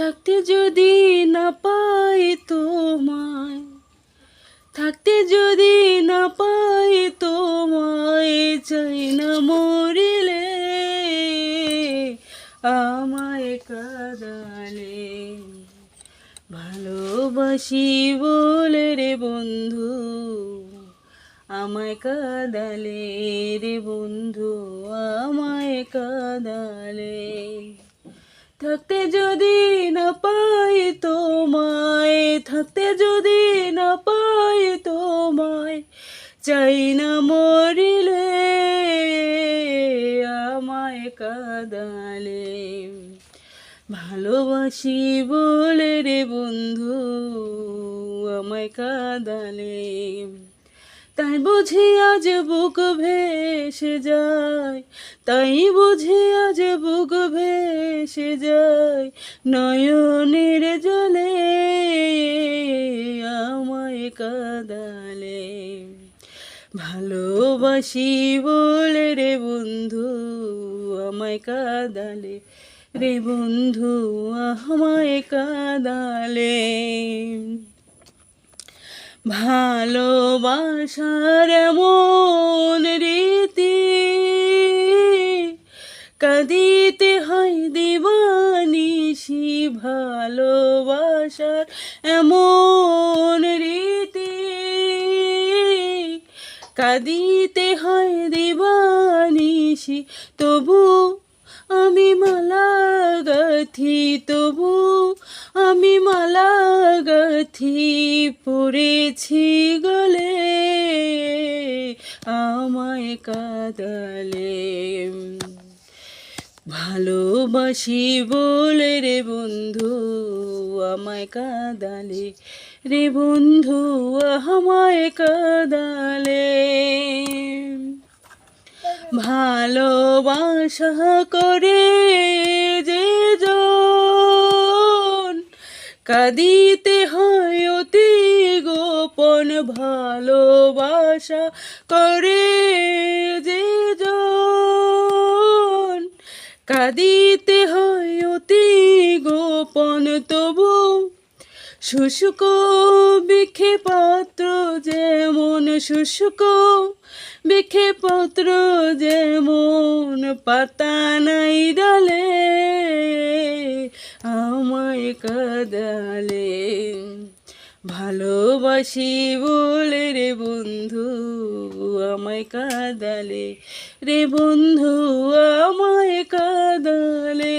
থাকতে যদি না পাই তোমায়, থাকতে যদি না পাই তোমায়, চাই না মরিলে আমায় কাঁদালে। ভালোবাসি বলে রে বন্ধু আমায় কাঁদালে, রে বন্ধু আমায় কাঁদালে। থাকতে যদি না পাই তোমায়, থাকতে যদি না পাই তোমায়, চাই না মরিলে আমায় কাঁদালে। ভালোবাসি বলে রে বন্ধু আমায় কাঁদালে। তাই বুঝি আজ বুক ভেসে যায়, তাই বুঝি আজ বুক ভেসে যায়, নয়নের জলে আমায় কাঁদালে। ভালোবাসি বলে রে বন্ধু আমায় কাঁদালে, রে বন্ধু আমায় কাঁদালে। ভালোবাসার এমন রীতি, কাঁদিতে হয় দিবানিশি। ভালোবাসার এমন রীতি, কাঁদিতে হয় দিবানিশি। তবু আমি মালা গাঁথি, তবু আমি মালা গাঁথি, পড়েছি গলে আমায় কাঁদালে। ভালোবাসি বলে রে বন্ধু আমায় কাঁদালে, রে বন্ধু আমায় কাঁদালে। ভালোবাসা করে যে জন, কাঁদিতে হয় অতি গোপন। ভালোবাসা করে যে জন, কাঁদিতে হয় অতি গোপন। তবু শুষ্ক বৃক্ষে পত্র যেমন, শুষ্ক বৃক্ষে পত্র যেমন, পাতা নাই ডালে আমায় কাঁদালে। ভালোবাসি বলে রে বন্ধু আমায় কাঁদালে, রে বন্ধু আমায় কাঁদালে।